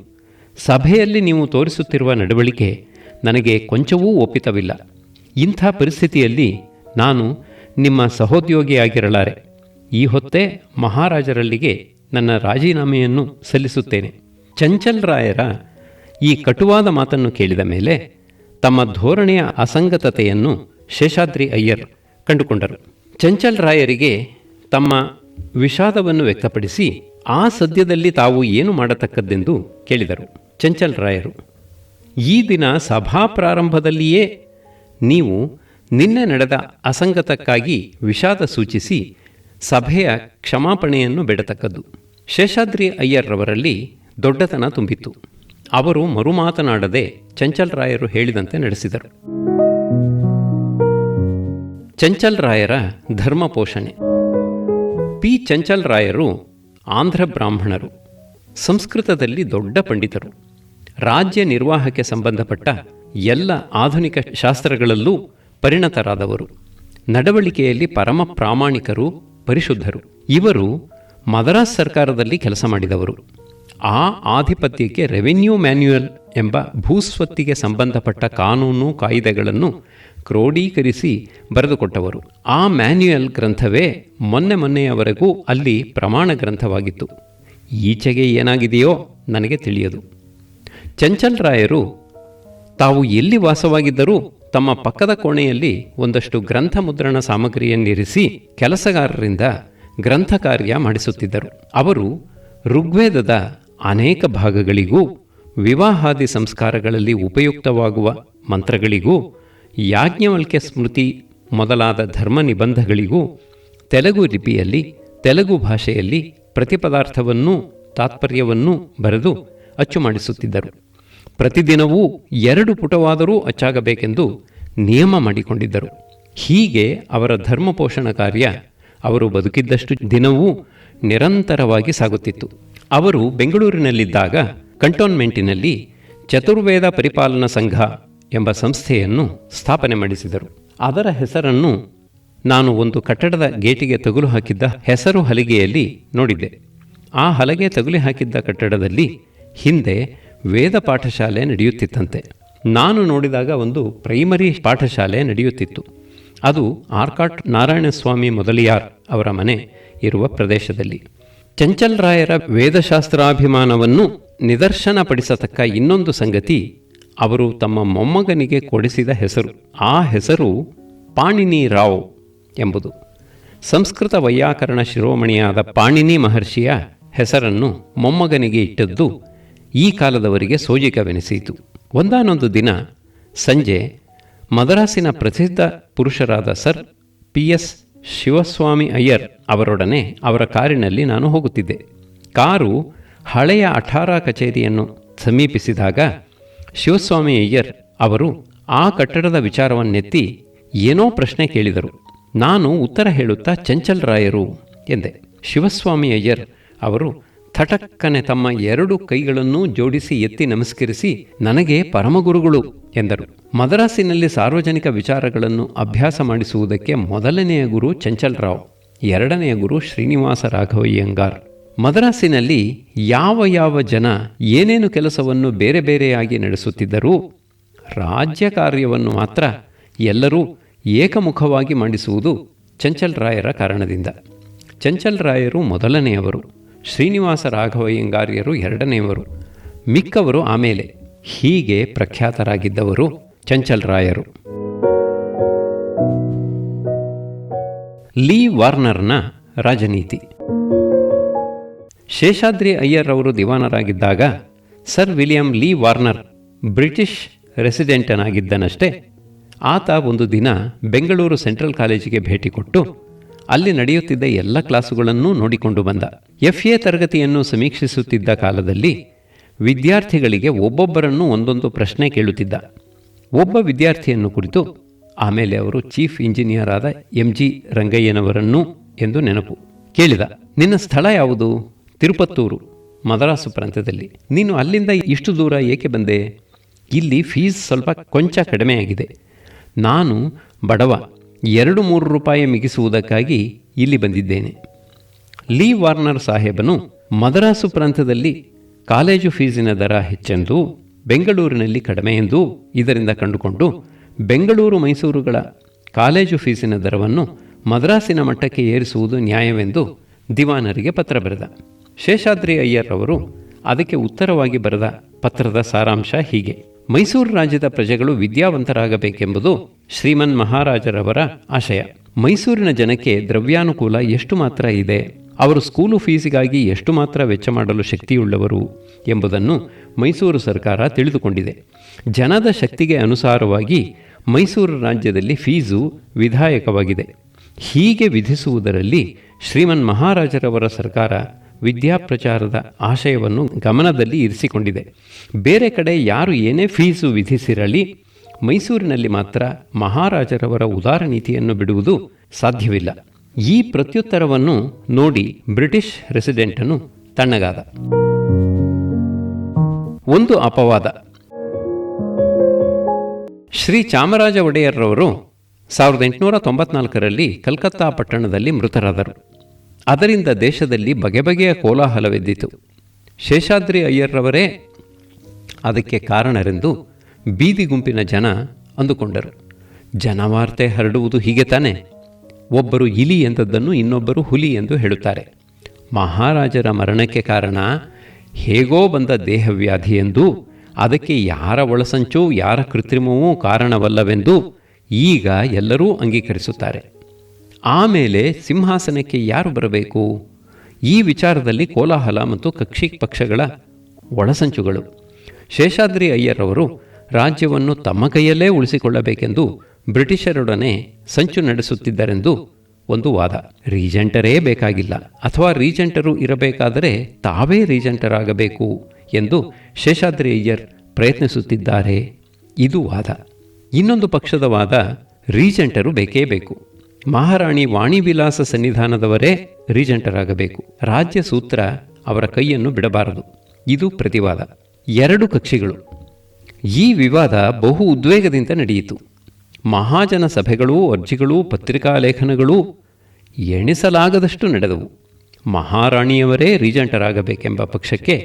ಸಭೆಯಲ್ಲಿ ನೀವು ತೋರಿಸುತ್ತಿರುವ ನಡವಳಿಕೆ ನನಗೆ ಕೊಂಚವೂ ಒಪ್ಪಿತವಿಲ್ಲ. ಇಂಥ ಪರಿಸ್ಥಿತಿಯಲ್ಲಿ ನಾನು ನಿಮ್ಮ ಸಹೋದ್ಯೋಗಿಯಾಗಿರಲಾರೆ. ಈ ಹೊತ್ತೇ ಮಹಾರಾಜರಲ್ಲಿಗೆ ನನ್ನ ರಾಜೀನಾಮೆಯನ್ನು ಸಲ್ಲಿಸುತ್ತೇನೆ. ಚಂಚಲ್ ರಾಯರ ಈ ಕಟುವಾದ ಮಾತನ್ನು ಕೇಳಿದ ಮೇಲೆ ತಮ್ಮ ಧೋರಣೆಯ ಅಸಂಗತತೆಯನ್ನು ಶೇಷಾದ್ರಿ ಅಯ್ಯರ್ ಕಂಡುಕೊಂಡರು. ಚಂಚಲ್ ರಾಯರಿಗೆ ತಮ್ಮ ವಿಷಾದವನ್ನು ವ್ಯಕ್ತಪಡಿಸಿ ಆ ಸದ್ಯದಲ್ಲಿ ತಾವು ಏನು ಮಾಡತಕ್ಕದ್ದೆಂದು ಕೇಳಿದರು. ಚಂಚಲ್ ರಾಯರು, ಈ ದಿನ ಸಭಾ ಪ್ರಾರಂಭದಲ್ಲಿಯೇ ನೀವು ನಿನ್ನೆ ನಡೆದ ಅಸಂಗತಕ್ಕಾಗಿ ವಿಷಾದ ಸೂಚಿಸಿ ಸಭೆಯ ಕ್ಷಮಾಪಣೆಯನ್ನು ಬೇಡತಕ್ಕದ್ದು. ಶೇಷಾದ್ರಿ ಅಯ್ಯರ್ರವರಲ್ಲಿ ದೊಡ್ಡತನ ತುಂಬಿತ್ತು. ಅವರು ಮರುಮಾತನಾಡದೆ ಚಂಚಲ್ ರಾಯರು ಹೇಳಿದಂತೆ ನಡೆಸಿದರು. ಚಂಚಲ್ ರಾಯರ ಧರ್ಮ ಪೋಷಣೆ. ಪಿ ಚಂಚಲ್ ರಾಯರು ಆಂಧ್ರ ಬ್ರಾಹ್ಮಣರು, ಸಂಸ್ಕೃತದಲ್ಲಿ ದೊಡ್ಡ ಪಂಡಿತರು. ರಾಜ್ಯ ನಿರ್ವಾಹಕ್ಕೆ ಸಂಬಂಧಪಟ್ಟ ಎಲ್ಲ ಆಧುನಿಕ ಶಾಸ್ತ್ರಗಳಲ್ಲೂ ಪರಿಣತರಾದವರು. ನಡವಳಿಕೆಯಲ್ಲಿ ಪರಮ ಪ್ರಾಮಾಣಿಕರು, ಪರಿಶುದ್ಧರು. ಇವರು ಮದ್ರಾಸ್ ಸರ್ಕಾರದಲ್ಲಿ ಕೆಲಸ ಮಾಡಿದವರು. ಆ ಆಧಿಪತ್ಯಕ್ಕೆ ರೆವಿನ್ಯೂ ಮ್ಯಾನ್ಯುಯಲ್ ಎಂಬ ಭೂಸ್ವತ್ತಿಗೆ ಸಂಬಂಧಪಟ್ಟ ಕಾನೂನು ಕಾಯ್ದೆಗಳನ್ನು ಕ್ರೋಢೀಕರಿಸಿ ಬರೆದುಕೊಟ್ಟವರು. ಆ ಮ್ಯಾನ್ಯುಯಲ್ ಗ್ರಂಥವೇ ಮೊನ್ನೆಯವರೆಗೂ ಅಲ್ಲಿ ಪ್ರಮಾಣ ಗ್ರಂಥವಾಗಿತ್ತು. ಈಚೆಗೆ ಏನಾಗಿದೆಯೋ ನನಗೆ ತಿಳಿಯದು. ಚಂಚಲ್ ರಾಯರು ತಾವು ಎಲ್ಲಿ ವಾಸವಾಗಿದ್ದರೂ ತಮ್ಮ ಪಕ್ಕದ ಕೋಣೆಯಲ್ಲಿ ಒಂದಷ್ಟು ಗ್ರಂಥ ಮುದ್ರಣ ಸಾಮಗ್ರಿಯನ್ನಿರಿಸಿ ಕೆಲಸಗಾರರಿಂದ ಗ್ರಂಥ ಕಾರ್ಯ ಮಾಡಿಸುತ್ತಿದ್ದರು. ಅವರು ಋಗ್ವೇದದ ಅನೇಕ ಭಾಗಗಳಿಗೂ, ವಿವಾಹಾದಿ ಸಂಸ್ಕಾರಗಳಲ್ಲಿ ಉಪಯುಕ್ತವಾಗುವ ಮಂತ್ರಗಳಿಗೂ, ಯಾಜ್ಞವಲ್ಕ್ಯ ಸ್ಮೃತಿ ಮೊದಲಾದ ಧರ್ಮ ನಿಬಂಧಗಳಿಗೂ ತೆಲುಗು ಲಿಪಿಯಲ್ಲಿ, ತೆಲುಗು ಭಾಷೆಯಲ್ಲಿ ಪ್ರತಿಪದಾರ್ಥವನ್ನೂ ತಾತ್ಪರ್ಯವನ್ನೂ ಬರೆದು ಅಚ್ಚು ಮಾಡಿಸುತ್ತಿದ್ದರು. ಪ್ರತಿದಿನವೂ 2 ಪುಟವಾದರೂ ಅಚ್ಚಾಗಬೇಕೆಂದು ನಿಯಮ ಮಾಡಿಕೊಂಡಿದ್ದರು. ಹೀಗೆ ಅವರ ಧರ್ಮಪೋಷಣ ಕಾರ್ಯ ಅವರು ಬದುಕಿದ್ದಷ್ಟು ದಿನವೂ ನಿರಂತರವಾಗಿ ಸಾಗುತ್ತಿತ್ತು. ಅವರು ಬೆಂಗಳೂರಿನಲ್ಲಿದ್ದಾಗ ಕಂಟೋನ್ಮೆಂಟಿನಲ್ಲಿ ಚತುರ್ವೇದ ಪರಿಪಾಲನಾ ಸಂಘ ಎಂಬ ಸಂಸ್ಥೆಯನ್ನು ಸ್ಥಾಪನೆ ಮಾಡಿಸಿದರು. ಅದರ ಹೆಸರನ್ನು ನಾನು ಒಂದು ಕಟ್ಟಡದ ಗೇಟಿಗೆ ತಗುಲು ಹಾಕಿದ್ದ ಹೆಸರು ಹಲಿಗೆಯಲ್ಲಿ ನೋಡಿದ್ದೆ. ಆ ಹಲಗೆ ತಗುಲಿ ಹಾಕಿದ್ದ ಕಟ್ಟಡದಲ್ಲಿ ಹಿಂದೆ ವೇದ ಪಾಠಶಾಲೆ ನಡೆಯುತ್ತಿತ್ತಂತೆ. ನಾನು ನೋಡಿದಾಗ ಒಂದು ಪ್ರೈಮರಿ ಪಾಠಶಾಲೆ ನಡೆಯುತ್ತಿತ್ತು. ಅದು ಆರ್ಕಾಟ್ ನಾರಾಯಣಸ್ವಾಮಿ ಮೊದಲಿಯಾರ್ ಅವರ ಮನೆ ಇರುವ ಪ್ರದೇಶದಲ್ಲಿ. ಚಂಚಲ್ ರಾಯರ ವೇದಶಾಸ್ತ್ರಾಭಿಮಾನವನ್ನು ನಿದರ್ಶನಪಡಿಸತಕ್ಕ ಇನ್ನೊಂದು ಸಂಗತಿ ಅವರು ತಮ್ಮ ಮೊಮ್ಮಗನಿಗೆ ಕೊಡಿಸಿದ ಹೆಸರು. ಆ ಹೆಸರು ಪಾಣಿನಿ ರಾವ್ ಎಂಬುದು. ಸಂಸ್ಕೃತ ವೈಯಾಕರಣ ಶಿರೋಮಣಿಯಾದ ಪಾಣಿನಿ ಮಹರ್ಷಿಯ ಹೆಸರನ್ನು ಮೊಮ್ಮಗನಿಗೆ ಇಟ್ಟದ್ದು ಈ ಕಾಲದವರಿಗೆ ಸೋಜಿಗವೆನಿಸಿತು. ಒಂದಾನೊಂದು ದಿನ ಸಂಜೆ ಮದ್ರಾಸಿನ ಪ್ರಸಿದ್ಧ ಪುರುಷರಾದ ಸರ್ PS ಶಿವಸ್ವಾಮಿ ಅಯ್ಯರ್ ಅವರೊಡನೆ ಅವರ ಕಾರಿನಲ್ಲಿ ನಾನು ಹೋಗುತ್ತಿದ್ದೆ. ಕಾರು ಹಳೆಯ ಅಠಾರ ಕಚೇರಿಯನ್ನು ಸಮೀಪಿಸಿದಾಗ ಶಿವಸ್ವಾಮಿ ಅಯ್ಯರ್ ಅವರು ಆ ಕಟ್ಟಡದ ವಿಚಾರವನ್ನೆತ್ತಿ ಏನೋ ಪ್ರಶ್ನೆ ಕೇಳಿದರು. ನಾನು ಉತ್ತರ ಹೇಳುತ್ತಾ ಚಂಚಲ್ ರಾಯರು ಎಂದೆ. ಶಿವಸ್ವಾಮಿ ಅಯ್ಯರ್ ಅವರು ಥಟಕ್ಕನೆ ತಮ್ಮ 2 ಕೈಗಳನ್ನೂ ಜೋಡಿಸಿ ಎತ್ತಿ ನಮಸ್ಕರಿಸಿ ನನಗೆ ಪರಮಗುರುಗಳು ಎಂದರು. ಮದ್ರಾಸಿನಲ್ಲಿ ಸಾರ್ವಜನಿಕ ವಿಚಾರಗಳನ್ನು ಅಭ್ಯಾಸ ಮಾಡಿಸುವುದಕ್ಕೆ ಮೊದಲನೆಯ ಗುರು ಚಂಚಲ್ರಾವ್, ಎರಡನೆಯ ಗುರು ಶ್ರೀನಿವಾಸ ರಾಘವಯ್ಯಂಗಾರ್. ಮದ್ರಾಸಿನಲ್ಲಿ ಯಾವ ಜನ ಏನೇನು ಕೆಲಸವನ್ನು ಬೇರೆ ಬೇರೆಯಾಗಿ ನಡೆಸುತ್ತಿದ್ದರೂ ರಾಜ್ಯ ಕಾರ್ಯವನ್ನು ಮಾತ್ರ ಎಲ್ಲರೂ ಏಕಮುಖವಾಗಿ ಮಾಡಿಸುವುದು ಚಂಚಲ್ರಾಯರ ಕಾರಣದಿಂದ. ಚಂಚಲ್ರಾಯರು ಮೊದಲನೆಯವರು, ಶ್ರೀನಿವಾಸ ರಾಘವಯ್ಯಂಗಾರ್ಯರು ಎರಡನೆಯವರು, ಮಿಕ್ಕವರು ಆಮೇಲೆ. ಹೀಗೆ ಪ್ರಖ್ಯಾತರಾಗಿದ್ದವರು ಚಂಚಲ್ರಾಯರು. ಲೀ ವಾರ್ನರ್ನ ರಾಜನೀತಿ. ಶೇಷಾದ್ರಿ ಅಯ್ಯರ್ ಅವರು ದಿವಾನರಾಗಿದ್ದಾಗ ಸರ್ ವಿಲಿಯಂ ಲೀ ವಾರ್ನರ್ ಬ್ರಿಟಿಷ್ ರೆಸಿಡೆಂಟನಾಗಿದ್ದನಷ್ಟೇ. ಆತ ಒಂದು ದಿನ ಬೆಂಗಳೂರು ಸೆಂಟ್ರಲ್ ಕಾಲೇಜಿಗೆ ಭೇಟಿ ಕೊಟ್ಟು ಅಲ್ಲಿ ನಡೆಯುತ್ತಿದ್ದ ಎಲ್ಲ ಕ್ಲಾಸುಗಳನ್ನೂ ನೋಡಿಕೊಂಡು ಬಂದ. FA ತರಗತಿಯನ್ನು ಸಮೀಕ್ಷಿಸುತ್ತಿದ್ದ ಕಾಲದಲ್ಲಿ ವಿದ್ಯಾರ್ಥಿಗಳಿಗೆ ಒಬ್ಬೊಬ್ಬರನ್ನು ಒಂದೊಂದು ಪ್ರಶ್ನೆ ಕೇಳುತ್ತಿದ್ದ. ಒಬ್ಬ ವಿದ್ಯಾರ್ಥಿಯನ್ನು ಕುರಿತು ಆಮೇಲೆ ಅವರು ಚೀಫ್ ಇಂಜಿನಿಯರ್ ಆದ MG ರಂಗಯ್ಯನವರನ್ನು ಎಂದು ನೆನಪು ಕೇಳಿದ. ನಿನ್ನ ಸ್ಥಳ ಯಾವುದು? ತಿರುಪತ್ತೂರು, ಮದ್ರಾಸು ಪ್ರಾಂತ್ಯದಲ್ಲಿ. ನೀನು ಅಲ್ಲಿಂದ ಇಷ್ಟು ದೂರ ಏಕೆ ಬಂದೆ? ಇಲ್ಲಿ ಫೀಸ್ ಸ್ವಲ್ಪ ಕೊಂಚ ಕಡಿಮೆಯಾಗಿದೆ. ನಾನು ಬಡವ, 2-3 ರೂಪಾಯಿ ಮಿಗಿಸುವುದಕ್ಕಾಗಿ ಇಲ್ಲಿ ಬಂದಿದ್ದೇನೆ. ಲೀ ವಾರ್ನರ್ ಸಾಹೇಬನು ಮದ್ರಾಸು ಪ್ರಾಂತ್ಯದಲ್ಲಿ ಕಾಲೇಜು ಫೀಸಿನ ದರ ಹೆಚ್ಚೆಂದು, ಬೆಂಗಳೂರಿನಲ್ಲಿ ಕಡಿಮೆ ಎಂದು ಇದರಿಂದ ಕಂಡುಕೊಂಡು ಬೆಂಗಳೂರು ಮೈಸೂರುಗಳ ಕಾಲೇಜು ಫೀಸಿನ ದರವನ್ನು ಮದ್ರಾಸಿನ ಮಟ್ಟಕ್ಕೆ ಏರಿಸುವುದು ನ್ಯಾಯವೆಂದು ದಿವಾನರಿಗೆ ಪತ್ರ ಬರೆದ. ಶೇಷಾದ್ರಿ ಅಯ್ಯರ್ ಅವರು ಅದಕ್ಕೆ ಉತ್ತರವಾಗಿ ಬರೆದ ಪತ್ರದ ಸಾರಾಂಶ ಹೀಗೆ: ಮೈಸೂರು ರಾಜ್ಯದ ಪ್ರಜೆಗಳು ವಿದ್ಯಾವಂತರಾಗಬೇಕೆಂಬುದು ಶ್ರೀಮನ್ ಮಹಾರಾಜರವರ ಆಶಯ. ಮೈಸೂರಿನ ಜನಕ್ಕೆ ದ್ರವ್ಯಾನುಕೂಲ ಎಷ್ಟು ಮಾತ್ರ ಇದೆ, ಅವರು ಸ್ಕೂಲು ಫೀಸಿಗಾಗಿ ಎಷ್ಟು ಮಾತ್ರ ವೆಚ್ಚ ಮಾಡಲು ಶಕ್ತಿಯುಳ್ಳವರು ಎಂಬುದನ್ನು ಮೈಸೂರು ಸರ್ಕಾರ ತಿಳಿದುಕೊಂಡಿದೆ. ಜನದ ಶಕ್ತಿಗೆ ಅನುಸಾರವಾಗಿ ಮೈಸೂರು ರಾಜ್ಯದಲ್ಲಿ ಫೀಸು ವಿಧಾಯಕವಾಗಿದೆ. ಹೀಗೆ ವಿಧಿಸುವುದರಲ್ಲಿ ಶ್ರೀಮನ್ ಮಹಾರಾಜರವರ ಸರ್ಕಾರ ವಿದ್ಯಾಪ್ರಚಾರದ ಆಶಯವನ್ನು ಗಮನದಲ್ಲಿ ಇರಿಸಿಕೊಂಡಿದೆ. ಬೇರೆ ಕಡೆ ಯಾರು ಏನೇ ಫೀಸು ವಿಧಿಸಿರಲಿ, ಮೈಸೂರಿನಲ್ಲಿ ಮಾತ್ರ ಮಹಾರಾಜರವರ ಉದಾರ ನೀತಿಯನ್ನು ಬಿಡುವುದು ಸಾಧ್ಯವಿಲ್ಲ. ಈ ಪ್ರತ್ಯುತ್ತರವನ್ನು ನೋಡಿ ಬ್ರಿಟಿಷ್ ರೆಸಿಡೆಂಟನು ತಣ್ಣಗಾದ. ಒಂದು ಅಪವಾದ. ಶ್ರೀ ಚಾಮರಾಜ ಒಡೆಯರ್ರವರು 1894ರಲ್ಲಿ ಕಲ್ಕತ್ತಾ ಪಟ್ಟಣದಲ್ಲಿ ಮೃತರಾದರು. ಅದರಿಂದ ದೇಶದಲ್ಲಿ ಬಗೆ ಬಗೆಯ ಕೋಲಾಹಲವೆದ್ದಿತು. ಶೇಷಾದ್ರಿ ಅಯ್ಯರ್ರವರೇ ಅದಕ್ಕೆ ಕಾರಣರೆಂದು ಬೀದಿ ಗುಂಪಿನ ಜನ ಅಂದುಕೊಂಡರು. ಜನವಾರ್ತೆ ಹರಡುವುದು ಹೀಗೆ ತಾನೆ. ಒಬ್ಬರು ಇಲಿ ಎಂದದ್ದನ್ನು ಇನ್ನೊಬ್ಬರು ಹುಲಿ ಎಂದು ಹೇಳುತ್ತಾರೆ. ಮಹಾರಾಜರ ಮರಣಕ್ಕೆ ಕಾರಣ ಹೇಗೋ ಬಂದ ದೇಹವ್ಯಾಧಿ ಎಂದು, ಅದಕ್ಕೆ ಯಾರ ಒಳಸಂಚು ಯಾರ ಕೃತ್ರಿಮವೂ ಕಾರಣವಲ್ಲವೆಂದು ಈಗ ಎಲ್ಲರೂ ಅಂಗೀಕರಿಸುತ್ತಾರೆ. ಆಮೇಲೆ ಸಿಂಹಾಸನಕ್ಕೆ ಯಾರು ಬರಬೇಕು? ಈ ವಿಚಾರದಲ್ಲಿ ಕೋಲಾಹಲ ಮತ್ತು ಕಕ್ಷಿ ಪಕ್ಷಗಳ ಒಳಸಂಚುಗಳು. ಶೇಷಾದ್ರಿ ಅಯ್ಯರ್ ಅವರು ರಾಜ್ಯವನ್ನು ತಮ್ಮ ಕೈಯಲ್ಲೇ ಉಳಿಸಿಕೊಳ್ಳಬೇಕೆಂದು ಬ್ರಿಟಿಷರೊಡನೆ ಸಂಚು ನಡೆಸುತ್ತಿದ್ದರೆಂದು ಒಂದು ವಾದ. ರೀಜೆಂಟರೇ ಬೇಕಾಗಿಲ್ಲ, ಅಥವಾ ರೀಜೆಂಟರು ಇರಬೇಕಾದರೆ ತಾವೇ ರೀಜೆಂಟರಾಗಬೇಕು ಎಂದು ಶೇಷಾದ್ರಿ ಅಯ್ಯರ್ ಪ್ರಯತ್ನಿಸುತ್ತಿದ್ದಾರೆ. ಇದು ವಾದ. ಇನ್ನೊಂದು ಪಕ್ಷದ ವಾದ, ರೀಜೆಂಟರು ಬೇಕೇ ಬೇಕು, ಮಹಾರಾಣಿ ವಾಣಿವಿಲಾಸ ಸನ್ನಿಧಾನದವರೇ ರೀಜೆಂಟರಾಗಬೇಕು, ರಾಜ್ಯ ಸೂತ್ರ ಅವರ ಕೈಯನ್ನು ಬಿಡಬಾರದು. ಇದು ಪ್ರತಿವಾದ. 2 ಕಕ್ಷಿಗಳು. ಈ ವಿವಾದ ಬಹು ಉದ್ವೇಗದಿಂದ ನಡೆಯಿತು. ಮಹಾಜನ ಸಭೆಗಳೂ ಅರ್ಜಿಗಳೂ ಪತ್ರಿಕಾ ಲೇಖನಗಳೂ ಎಣಿಸಲಾಗದಷ್ಟು ನಡೆದವು. ಮಹಾರಾಣಿಯವರೇ ರೀಜೆಂಟರಾಗಬೇಕೆಂಬ ಪಕ್ಷಕ್ಕೆ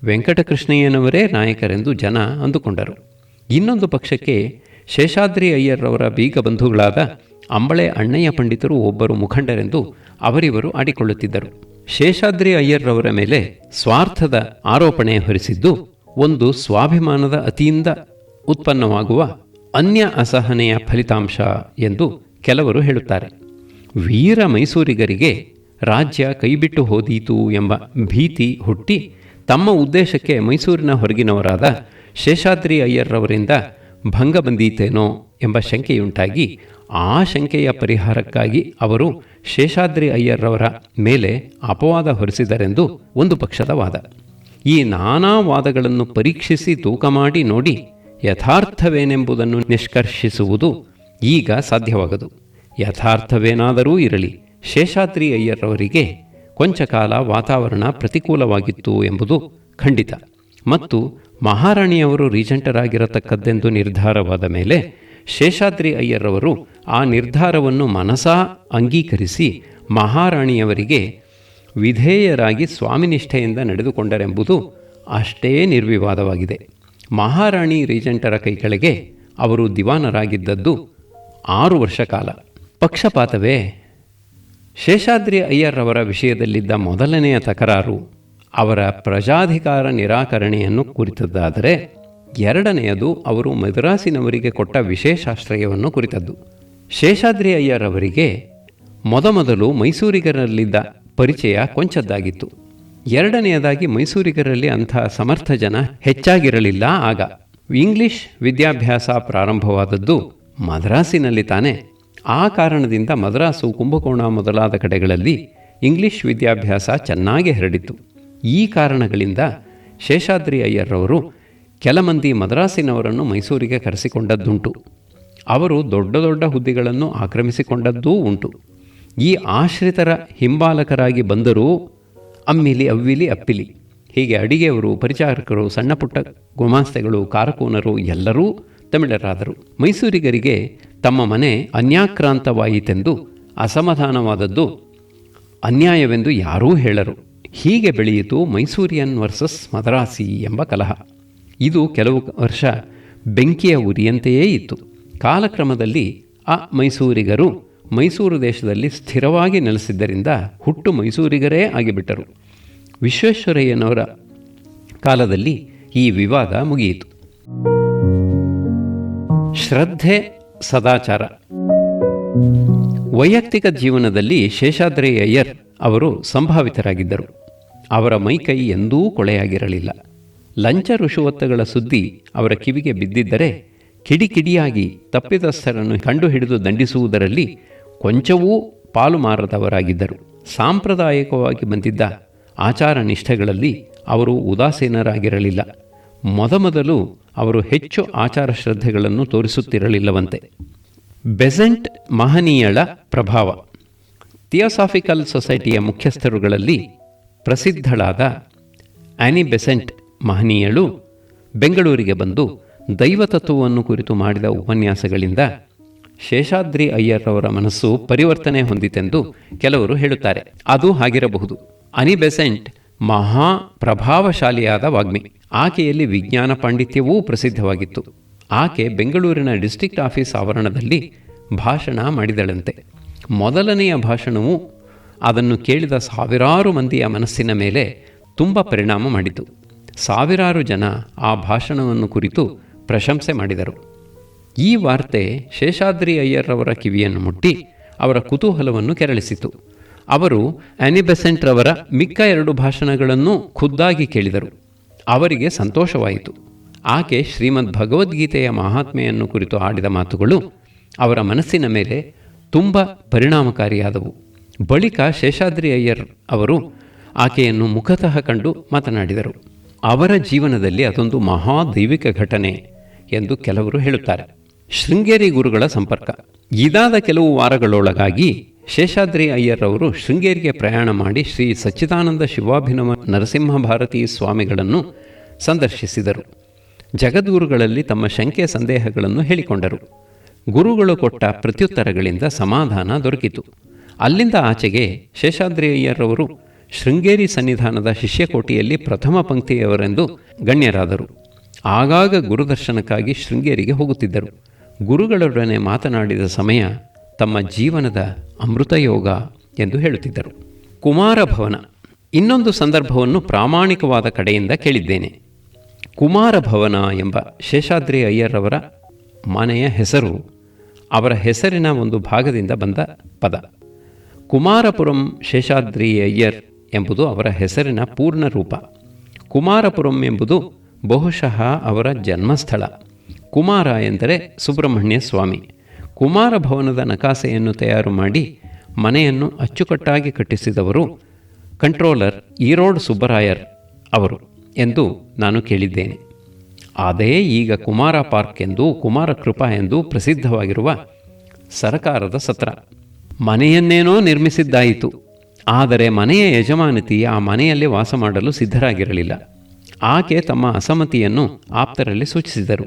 ವೆಂಕಟಕೃಷ್ಣಯ್ಯನವರೇ ನಾಯಕರೆಂದು ಜನ ಅಂದುಕೊಂಡರು. ಇನ್ನೊಂದು ಪಕ್ಷಕ್ಕೆ ಶೇಷಾದ್ರಿ ಅಯ್ಯರ್ರವರ ಬೀಗ ಬಂಧುಗಳಾದ ಅಂಬಳೆ ಅಣ್ಣಯ್ಯ ಪಂಡಿತರು ಒಬ್ಬರು ಮುಖಂಡರೆಂದು ಅವರಿವರು ಆಡಿಕೊಳ್ಳುತ್ತಿದ್ದರು. ಶೇಷಾದ್ರಿ ಅಯ್ಯರ್ರವರ ಮೇಲೆ ಸ್ವಾರ್ಥದ ಆರೋಪಣೆ ಹೊರಿಸಿದ್ದು ಒಂದು ಸ್ವಾಭಿಮಾನದ ಅತಿಯಿಂದ ಉತ್ಪನ್ನವಾಗುವ ಅನ್ಯ ಅಸಹನೆಯ ಫಲಿತಾಂಶ ಎಂದು ಕೆಲವರು ಹೇಳುತ್ತಾರೆ. ವೀರ ಮೈಸೂರಿಗರಿಗೆ ರಾಜ್ಯ ಕೈಬಿಟ್ಟು ಹೋದೀತು ಎಂಬ ಭೀತಿ ಹುಟ್ಟಿ ತಮ್ಮ ಉದ್ದೇಶಕ್ಕೆ ಮೈಸೂರಿನ ಹೊರಗಿನವರಾದ ಶೇಷಾದ್ರಿ ಅಯ್ಯರ್ರವರಿಂದ ಭಂಗ ಬಂದೀತೇನೋ ಎಂಬ ಶಂಕೆಯುಂಟಾಗಿ ಆ ಶಂಕೆಯ ಪರಿಹಾರಕ್ಕಾಗಿ ಅವರು ಶೇಷಾದ್ರಿ ಅಯ್ಯರ್ರವರ ಮೇಲೆ ಅಪವಾದ ಹೊರಿಸಿದರೆಂದು ಒಂದು ಪಕ್ಷದ ವಾದ. ಈ ನಾನಾ ವಾದಗಳನ್ನು ಪರೀಕ್ಷಿಸಿ ತೂಕ ಮಾಡಿ ನೋಡಿ ಯಥಾರ್ಥವೇನೆಂಬುದನ್ನು ನಿಷ್ಕರ್ಷಿಸುವುದು ಈಗ ಸಾಧ್ಯವಾಗದು. ಯಥಾರ್ಥವೇನಾದರೂ ಇರಲಿ, ಶೇಷಾದ್ರಿ ಅಯ್ಯರ್ರವರಿಗೆ ಕೊಂಚ ಕಾಲ ವಾತಾವರಣ ಪ್ರತಿಕೂಲವಾಗಿತ್ತು ಎಂಬುದು ಖಂಡಿತ. ಮತ್ತು ಮಹಾರಾಣಿಯವರು ರೀಜೆಂಟರಾಗಿರತಕ್ಕದ್ದೆಂದು ನಿರ್ಧಾರವಾದ ಮೇಲೆ ಶೇಷಾದ್ರಿ ಅಯ್ಯರವರು ಆ ನಿರ್ಧಾರವನ್ನು ಮನಸಾ ಅಂಗೀಕರಿಸಿ ಮಹಾರಾಣಿಯವರಿಗೆ ವಿಧೇಯರಾಗಿ ಸ್ವಾಮಿನಿಷ್ಠೆಯಿಂದ ನಡೆದುಕೊಂಡರೆಂಬುದು ಅಷ್ಟೇ ನಿರ್ವಿವಾದವಾಗಿದೆ. ಮಹಾರಾಣಿ ರೀಜೆಂಟರ ಕೈಕೆಳಗೆ ಅವರು ದಿವಾನರಾಗಿದ್ದದ್ದು 6 ವರ್ಷ ಕಾಲ. ಪಕ್ಷಪಾತವೇ? ಶೇಷಾದ್ರಿ ಅಯ್ಯರ್ರವರ ವಿಷಯದಲ್ಲಿದ್ದ ಮೊದಲನೆಯ ತಕರಾರು ಅವರ ಪ್ರಜಾಧಿಕಾರ ನಿರಾಕರಣೆಯನ್ನು ಕುರಿತದ್ದಾದರೆ, ಎರಡನೆಯದು ಅವರು ಮದ್ರಾಸಿನವರಿಗೆ ಕೊಟ್ಟ ವಿಶೇಷಾಶ್ರಯವನ್ನು ಕುರಿತದ್ದು. ಶೇಷಾದ್ರಿ ಅಯ್ಯರವರಿಗೆ ಮೊದಮೊದಲು ಮೈಸೂರಿಗರಲ್ಲಿದ್ದ ಪರಿಚಯ ಕೊಂಚದ್ದಾಗಿತ್ತು. ಎರಡನೆಯದಾಗಿ ಮೈಸೂರಿಗರಲ್ಲಿ ಅಂಥ ಸಮರ್ಥ ಜನ ಹೆಚ್ಚಾಗಿರಲಿಲ್ಲ. ಆಗ ಇಂಗ್ಲಿಷ್ ವಿದ್ಯಾಭ್ಯಾಸ ಪ್ರಾರಂಭವಾದದ್ದು ಮದ್ರಾಸಿನಲ್ಲಿ ತಾನೆ. ಆ ಕಾರಣದಿಂದ ಮದ್ರಾಸು, ಕುಂಭಕೋಣ ಮೊದಲಾದ ಕಡೆಗಳಲ್ಲಿ ಇಂಗ್ಲಿಷ್ ವಿದ್ಯಾಭ್ಯಾಸ ಚೆನ್ನಾಗಿ ಹರಡಿತು. ಈ ಕಾರಣಗಳಿಂದ ಶೇಷಾದ್ರಿ ಅಯ್ಯರ್ರವರು ಕೆಲ ಮಂದಿ ಮದ್ರಾಸಿನವರನ್ನು ಮೈಸೂರಿಗೆ ಕರೆಸಿಕೊಂಡದ್ದುಂಟು. ಅವರು ದೊಡ್ಡ ದೊಡ್ಡ ಹುದ್ದೆಗಳನ್ನು ಆಕ್ರಮಿಸಿಕೊಂಡದ್ದೂ ಉಂಟು. ಈ ಆಶ್ರಿತರ ಹಿಂಬಾಲಕರಾಗಿ ಬಂದರೂ ಅಮ್ಮಿಲಿ ಅವ್ವಿಲಿ ಅಪ್ಪಿಲಿ ಹೀಗೆ ಅಡಿಗೆಯವರು, ಪರಿಚಾರಕರು, ಸಣ್ಣಪುಟ್ಟ ಗುಮಾಸ್ತೆಗಳು, ಕಾರಕೂನರು ಎಲ್ಲರೂ ತಮಿಳರಾದರು. ಮೈಸೂರಿಗರಿಗೆ ತಮ್ಮ ಮನೆ ಅನ್ಯಾಕ್ರಾಂತವಾಯಿತೆಂದು ಅಸಮಾಧಾನವಾದದ್ದು ಅನ್ಯಾಯವೆಂದು ಯಾರೂ ಹೇಳರು. ಹೀಗೆ ಬೆಳೆಯಿತು ಮೈಸೂರಿಯನ್ ವರ್ಸಸ್ ಮದ್ರಾಸಿ ಎಂಬ ಕಲಹ. ಇದು ಕೆಲವು ವರ್ಷ ಬೆಂಕಿಯ ಉರಿಯಂತೆಯೇ ಇತ್ತು. ಕಾಲಕ್ರಮದಲ್ಲಿ ಆ ಮೈಸೂರಿಗರು ಮೈಸೂರು ದೇಶದಲ್ಲಿ ಸ್ಥಿರವಾಗಿ ನೆಲೆಸಿದ್ದರಿಂದ ಹುಟ್ಟು ಮೈಸೂರಿಗರೇ ಆಗಿಬಿಟ್ಟರು. ವಿಶ್ವೇಶ್ವರಯ್ಯನವರ ಕಾಲದಲ್ಲಿ ಈ ವಿವಾದ ಮುಗಿಯಿತು. ಶ್ರದ್ಧೆ, ಸದಾಚಾರ. ವೈಯಕ್ತಿಕ ಜೀವನದಲ್ಲಿ ಶೇಷಾದ್ರಿ ಅಯ್ಯರ್ ಅವರು ಸಂಭಾವಿತರಾಗಿದ್ದರು. ಅವರ ಮೈಕೈ ಎಂದೂ ಕೊಳೆಯಾಗಿರಲಿಲ್ಲ. ಲಂಚ ರುಷುವತ್ತುಗಳ ಸುದ್ದಿ ಅವರ ಕಿವಿಗೆ ಬಿದ್ದಿದ್ದರೆ ಕಿಡಿಕಿಡಿಯಾಗಿ ತಪ್ಪಿತಸ್ಥರನ್ನು ಕಂಡುಹಿಡಿದು ದಂಡಿಸುವುದರಲ್ಲಿ ಕೊಂಚವೂ ಪಾಲು ಮಾರದವರಾಗಿದ್ದರು. ಸಾಂಪ್ರದಾಯಿಕವಾಗಿ ಬಂದಿದ್ದ ಆಚಾರ ನಿಷ್ಠೆಗಳಲ್ಲಿ ಅವರು ಉದಾಸೀನರಾಗಿರಲಿಲ್ಲ. ಮೊದಮೊದಲು ಅವರು ಹೆಚ್ಚು ಆಚಾರ ಶ್ರದ್ಧೆಗಳನ್ನು ತೋರಿಸುತ್ತಿರಲಿಲ್ಲವಂತೆ. ಬೆಸೆಂಟ್ ಮಹನೀಯಳ ಪ್ರಭಾವ. ಥಿಯೋಸಾಫಿಕಲ್ ಸೊಸೈಟಿಯ ಮುಖ್ಯಸ್ಥರುಗಳಲ್ಲಿ ಪ್ರಸಿದ್ಧಳಾದ ಆ್ಯನಿ ಬೆಸೆಂಟ್ ಮಹನೀಯಳು ಬೆಂಗಳೂರಿಗೆ ಬಂದು ದೈವತತ್ವವನ್ನು ಕುರಿತು ಮಾಡಿದ ಉಪನ್ಯಾಸಗಳಿಂದ ಶೇಷಾದ್ರಿ ಅಯ್ಯರ್ರವರ ಮನಸ್ಸು ಪರಿವರ್ತನೆ ಹೊಂದಿತೆಂದು ಕೆಲವರು ಹೇಳುತ್ತಾರೆ. ಅದು ಹಾಗಿರಬಹುದು. ಆ್ಯನಿ ಬೆಸೆಂಟ್ ಮಹಾ ಪ್ರಭಾವಶಾಲಿಯಾದ ವಾಗ್ಮಿ. ಆಕೆಯಲ್ಲಿ ವಿಜ್ಞಾನ ಪಾಂಡಿತ್ಯವೂ ಪ್ರಸಿದ್ಧವಾಗಿತ್ತು. ಆಕೆ ಬೆಂಗಳೂರಿನ ಡಿಸ್ಟ್ರಿಕ್ಟ್ ಆಫೀಸ್ ಆವರಣದಲ್ಲಿ ಭಾಷಣ ಮಾಡಿದಳಂತೆ. ಮೊದಲನೆಯ ಭಾಷಣವು ಅದನ್ನು ಕೇಳಿದ ಸಾವಿರಾರು ಮಂದಿಯ ಮನಸ್ಸಿನ ಮೇಲೆ ತುಂಬ ಪರಿಣಾಮ ಮಾಡಿತು. ಸಾವಿರಾರು ಜನ ಆ ಭಾಷಣವನ್ನು ಕುರಿತು ಪ್ರಶಂಸೆ ಮಾಡಿದರು. ಈ ವಾರ್ತೆ ಶೇಷಾದ್ರಿ ಅಯ್ಯರ್ರವರ ಕಿವಿಯನ್ನು ಮುಟ್ಟಿ ಅವರ ಕುತೂಹಲವನ್ನು ಕೆರಳಿಸಿತು. ಅವರು ಆ್ಯನಿ ಬೆಸೆಂಟ್ರವರ ಮಿಕ್ಕ 2 ಭಾಷಣಗಳನ್ನು ಖುದ್ದಾಗಿ ಕೇಳಿದರು. ಅವರಿಗೆ ಸಂತೋಷವಾಯಿತು. ಆಕೆ ಶ್ರೀಮದ್ ಭಗವದ್ಗೀತೆಯ ಮಹಾತ್ಮೆಯನ್ನು ಕುರಿತು ಆಡಿದ ಮಾತುಗಳು ಅವರ ಮನಸ್ಸಿನ ಮೇಲೆ ತುಂಬ ಪರಿಣಾಮಕಾರಿಯಾದವು. ಬಳಿಕ ಶೇಷಾದ್ರಿ ಅಯ್ಯರ್ ಅವರು ಆಕೆಯನ್ನು ಮುಖತಃ ಕಂಡು ಮಾತನಾಡಿದರು. ಅವರ ಜೀವನದಲ್ಲಿ ಅದೊಂದು ಮಹಾ ದೈವಿಕ ಘಟನೆ ಎಂದು ಕೆಲವರು ಹೇಳುತ್ತಾರೆ. ಶೃಂಗೇರಿ ಗುರುಗಳ ಸಂಪರ್ಕ. ಇದಾದ ಕೆಲವು ವಾರಗಳೊಳಗಾಗಿ ಶೇಷಾದ್ರಿ ಅಯ್ಯರ್ ಅವರು ಶೃಂಗೇರಿಗೆ ಪ್ರಯಾಣ ಮಾಡಿ ಶ್ರೀ ಸಚ್ಚಿದಾನಂದ ಶಿವಾಭಿನವ ನರಸಿಂಹ ಭಾರತೀ ಸ್ವಾಮಿಗಳನ್ನು ಸಂದರ್ಶಿಸಿದರು. ಜಗದ್ಗುರುಗಳಲ್ಲಿ ತಮ್ಮ ಶಂಕೆ ಸಂದೇಹಗಳನ್ನು ಹೇಳಿಕೊಂಡರು. ಗುರುಗಳು ಕೊಟ್ಟ ಪ್ರತ್ಯುತ್ತರಗಳಿಂದ ಸಮಾಧಾನ ದೊರಕಿತು. ಅಲ್ಲಿಂದ ಆಚೆಗೆ ಶೇಷಾದ್ರಿ ಅಯ್ಯರ್ ಅವರು ಶೃಂಗೇರಿ ಸನ್ನಿಧಾನದ ಶಿಷ್ಯಕೋಟಿಯಲ್ಲಿ ಪ್ರಥಮ ಪಂಕ್ತಿಯವರೆಂದು ಗಣ್ಯರಾದರು. ಆಗಾಗ ಗುರುದರ್ಶನಕ್ಕಾಗಿ ಶೃಂಗೇರಿಗೆ ಹೋಗುತ್ತಿದ್ದರು. ಗುರುಗಳೊಡನೆ ಮಾತನಾಡಿದ ಸಮಯ ತಮ್ಮ ಜೀವನದ ಅಮೃತಯೋಗ ಎಂದು ಹೇಳುತ್ತಿದ್ದರು. ಕುಮಾರಭವನ. ಇನ್ನೊಂದು ಸಂದರ್ಭವನ್ನು ಪ್ರಾಮಾಣಿಕವಾದ ಕಡೆಯಿಂದ ಕೇಳಿದ್ದೇನೆ. ಕುಮಾರಭವನ ಎಂಬ ಶೇಷಾದ್ರಿ ಅಯ್ಯರ್ರವರ ಮನೆಯ ಹೆಸರು ಅವರ ಹೆಸರಿನ ಒಂದು ಭಾಗದಿಂದ ಬಂದ ಪದ. ಕುಮಾರಪುರಂ ಶೇಷಾದ್ರಿ ಅಯ್ಯರ್ ಎಂಬುದು ಅವರ ಹೆಸರಿನ ಪೂರ್ಣ ರೂಪ. ಕುಮಾರಪುರಂ ಎಂಬುದು ಬಹುಶಃ ಅವರ ಜನ್ಮಸ್ಥಳ. ಕುಮಾರ ಎಂದರೆ ಸುಬ್ರಹ್ಮಣ್ಯ ಸ್ವಾಮಿ. ಕುಮಾರ ಭವನದ ನಕಾಸೆಯನ್ನು ತಯಾರು ಮಾಡಿ ಮನೆಯನ್ನು ಅಚ್ಚುಕಟ್ಟಾಗಿ ಕಟ್ಟಿಸಿದವರು ಕಂಟ್ರೋಲರ್ ಈರೋಡ್ ಸುಬ್ಬರಾಯರ್ ಅವರು ಎಂದು ನಾನು ಕೇಳಿದ್ದೇನೆ. ಅದೇ ಈಗ ಕುಮಾರ ಪಾರ್ಕ್ ಎಂದು, ಕುಮಾರ ಕೃಪಾ ಎಂದು ಪ್ರಸಿದ್ಧವಾಗಿರುವ ಸರಕಾರದ ಸತ್ರ. ಮನೆಯನ್ನೇನೋ ನಿರ್ಮಿಸಿದ್ದಾಯಿತು, ಆದರೆ ಮನೆಯ ಯಜಮಾನತಿ ಆ ಮನೆಯಲ್ಲಿ ವಾಸ ಮಾಡಲು ಸಿದ್ಧರಾಗಿರಲಿಲ್ಲ. ಆಕೆ ತಮ್ಮ ಅಸಮ್ಮತಿಯನ್ನು ಆಪ್ತರಲ್ಲಿ ಸೂಚಿಸಿದರು.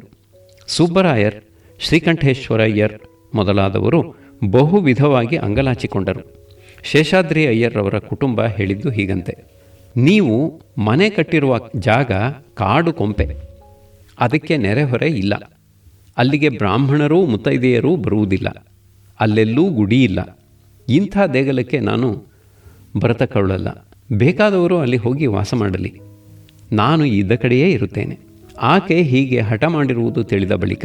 ಸುಬ್ಬರಾಯರ್, ಶ್ರೀಕಂಠೇಶ್ವರಯ್ಯರ್ ಮೊದಲಾದವರು ಬಹು ವಿಧವಾಗಿ ಅಂಗಲಾಚಿಕೊಂಡರು. ಶೇಷಾದ್ರಿ ಅಯ್ಯರ್ರವರ ಕುಟುಂಬ ಹೇಳಿದ್ದು ಹೀಗಂತೆ: ನೀವು ಮನೆ ಕಟ್ಟಿರುವ ಜಾಗ ಕಾಡು ಕೊಂಪೆ, ಅದಕ್ಕೆ ನೆರೆಹೊರೆ ಇಲ್ಲ. ಅಲ್ಲಿಗೆ ಬ್ರಾಹ್ಮಣರೂ ಮುತ್ತೈದೆಯರೂ ಬರುವುದಿಲ್ಲ. ಅಲ್ಲೆಲ್ಲೂ ಗುಡಿ ಇಲ್ಲ. ಇಂಥ ದೇಗುಲಕ್ಕೆ ನಾನು ಬರತಕ್ಕವಳಲ್ಲ. ಬೇಕಾದವರು ಅಲ್ಲಿ ಹೋಗಿ ವಾಸ ಮಾಡಲಿ. ನಾನು ಇದ್ದ ಕಡೆಯೇ ಇರುತ್ತೇನೆ. ಆಕೆ ಹೀಗೆ ಹಠ ಮಾಡಿರುವುದು ತಿಳಿದ ಬಳಿಕ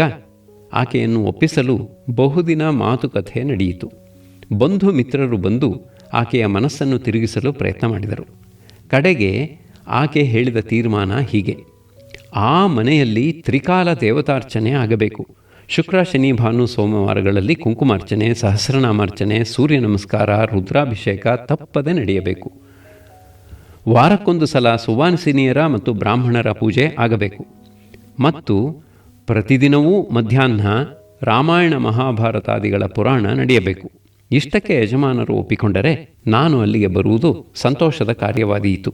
ಆಕೆಯನ್ನು ಒಪ್ಪಿಸಲು ಬಹುದಿನ ಮಾತುಕತೆ ನಡೆಯಿತು. ಬಂಧು ಮಿತ್ರರು ಬಂದು ಆಕೆಯ ಮನಸ್ಸನ್ನು ತಿರುಗಿಸಲು ಪ್ರಯತ್ನ ಮಾಡಿದರು. ಕಡೆಗೆ ಆಕೆ ಹೇಳಿದ ತೀರ್ಮಾನ ಹೀಗೆ: ಆ ಮನೆಯಲ್ಲಿ ತ್ರಿಕಾಲ ದೇವತಾರ್ಚನೆ ಆಗಬೇಕು. ಶುಕ್ರ, ಶನಿ, ಭಾನು, ಸೋಮವಾರಗಳಲ್ಲಿ ಕುಂಕುಮಾರ್ಚನೆ, ಸಹಸ್ರನಾಮಾರ್ಚನೆ, ಸೂರ್ಯ ನಮಸ್ಕಾರ, ರುದ್ರಾಭಿಷೇಕ ತಪ್ಪದೆ ನಡೆಯಬೇಕು. ವಾರಕ್ಕೊಂದು ಸಲ ಸುವಾಸಿನಿಯರ ಮತ್ತು ಬ್ರಾಹ್ಮಣರ ಪೂಜೆ ಆಗಬೇಕು. ಮತ್ತು ಪ್ರತಿದಿನವೂ ಮಧ್ಯಾಹ್ನ ರಾಮಾಯಣ ಮಹಾಭಾರತಾದಿಗಳ ಪುರಾಣ ನಡೆಯಬೇಕು. ಇಷ್ಟಕ್ಕೆ ಯಜಮಾನರು ಒಪ್ಪಿಕೊಂಡರೆ ನಾನು ಅಲ್ಲಿಗೆ ಬರುವುದು ಸಂತೋಷದ ಕಾರ್ಯವಾದೀತು.